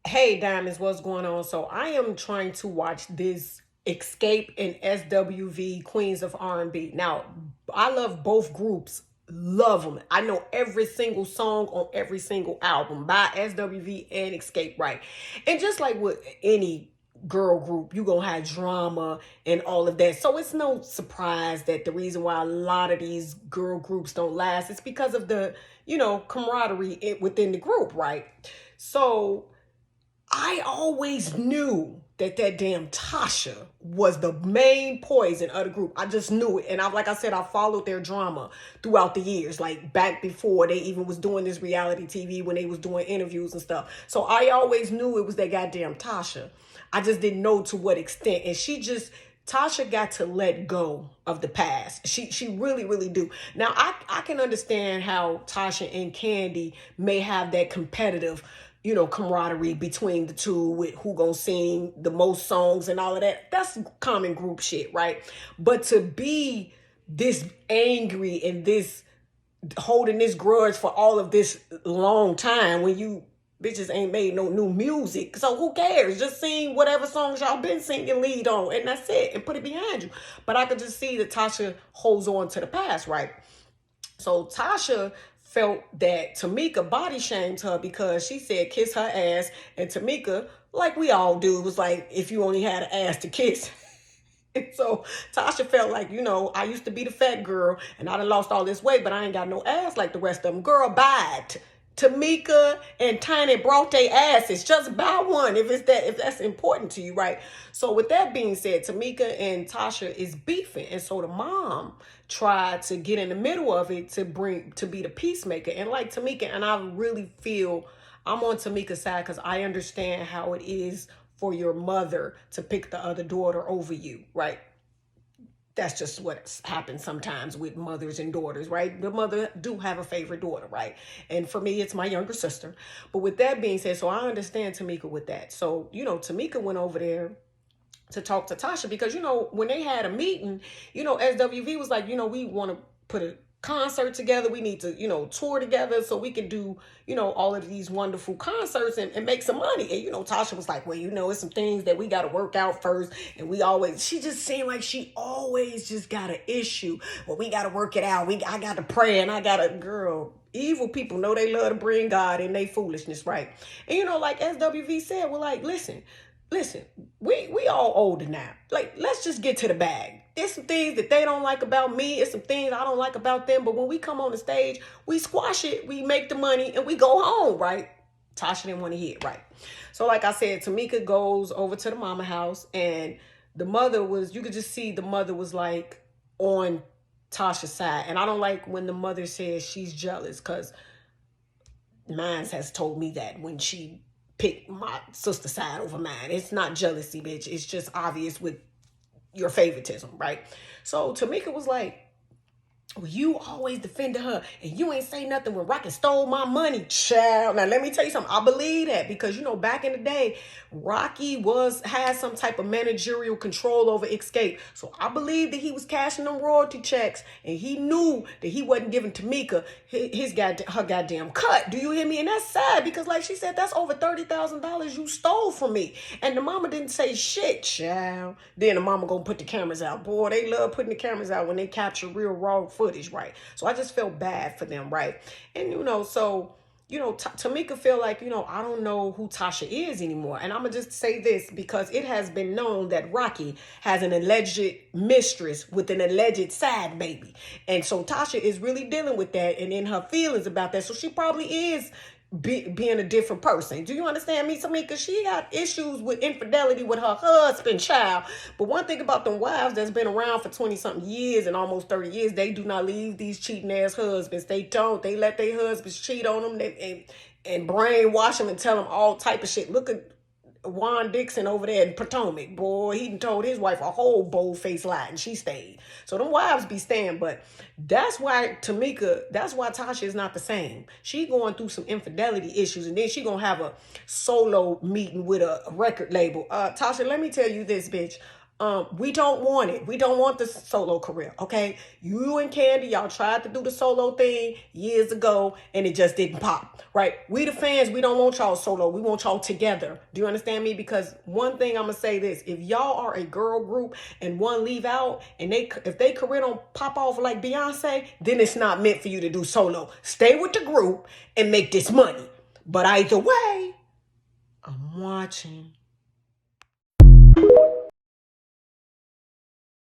Hey Diamonds, what's going on? So I am trying to watch this Xscape and SWV Queens of R&B. Now, I love both groups. Love them. I know every single song on every single album by SWV and Xscape, right? And just like with any girl group, you gonna have drama and all of that. So it's no surprise that the reason why a lot of these girl groups don't last is because of the, camaraderie within the group, right? So I always knew that damn Tasha was the main poison of the group. I just knew it. And like I said, I followed their drama throughout the years, like back before they even was doing this reality TV when they was doing interviews and stuff. So I always knew it was that goddamn Tasha. I just didn't know to what extent. And Tasha got to let go of the past. She really, really do. Now, I can understand how Tasha and Candy may have that competitive, camaraderie between the two with who gonna sing the most songs and all of that. That's common group shit, right? But to be this angry and this holding this grudge for all of this long time when you bitches ain't made no new music. So who cares? Just sing whatever songs y'all been singing lead on and that's it and put it behind you. But I could just see that Tasha holds on to the past, right? So Tasha felt that Tamika body shamed her because she said kiss her ass, and Tamika, like we all do, was like, if you only had an ass to kiss. And so Tasha felt like, I used to be the fat girl and I done lost all this weight, but I ain't got no ass like the rest of them. Girl, buy it. Tamika and Tiny brought their asses. Just buy one if that's important to you, right? So with that being said, Tamika and Tasha is beefing. And so the mom tried to get in the middle of it to be the peacemaker. And like Tamika, and I really feel I'm on Tamika's side because I understand how it is for your mother to pick the other daughter over you, right? That's just what happens sometimes with mothers and daughters, right? The mother do have a favorite daughter, right? And for me, it's my younger sister. But with that being said, so I understand Tamika with that. So, Tamika went over there to talk to Tasha because, when they had a meeting, SWV was like, we want to put a concert together. We need to, tour together so we can do, all of these wonderful concerts and make some money. And, Tasha was like, well, it's some things that we got to work out first. And she just seemed like she always just got an issue. Well, we got to work it out. I got to pray and girl, evil people know they love to bring God in their foolishness, right? And, like SWV said, we're like, listen, we all older now. Like, let's just get to the bag. There's some things that they don't like about me. It's some things I don't like about them. But when we come on the stage, we squash it, we make the money, and we go home, right? Tasha didn't want to hear it, right? So like I said, Tamika goes over to the mama house, and you could just see the mother was like on Tasha's side. And I don't like when the mother says she's jealous, because mine has told me that when she pick my sister's side over mine. It's not jealousy, bitch. It's just obvious with your favoritism, right? So Tamika was like, well, you always defended her and you ain't say nothing when Rocky stole my money, child. Now, let me tell you something. I believe that because, back in the day, Rocky had some type of managerial control over Xscape. So I believe that he was cashing them royalty checks and he knew that he wasn't giving Tamika her goddamn cut. Do you hear me? And that's sad because like she said, that's over $30,000 you stole from me. And the mama didn't say shit, child. Then the mama gonna put the cameras out. Boy, they love putting the cameras out when they capture real raw footage, right? So I just felt bad for them, right? And Tamika feel like, I don't know who Tasha is anymore. And I'm gonna just say this because it has been known that Rocky has an alleged mistress with an alleged side baby. And so Tasha is really dealing with that and in her feelings about that. So she probably is being a different person. Do you understand me, Tamika? She got issues with infidelity with her husband, child. But one thing about them wives that's been around for 20-something years and almost 30 years, they do not leave these cheating ass husbands. They don't. They let their husbands cheat on them and brainwash them and tell them all type of shit. Look at Juan Dixon over there in Potomac. Boy, he told his wife a whole bold-faced lie and she stayed. So them wives be staying, but that's why Tasha is not the same. She going through some infidelity issues and then she gonna have a solo meeting with a record label. Tasha, let me tell you this, bitch. We don't want it. We don't want the solo career, okay? You and Candy, y'all tried to do the solo thing years ago, and it just didn't pop, right? We the fans, we don't want y'all solo. We want y'all together. Do you understand me? Because one thing I'm gonna say this: if y'all are a girl group and one leave out, and if they career don't pop off like Beyonce, then it's not meant for you to do solo. Stay with the group and make this money. But either way, I'm watching.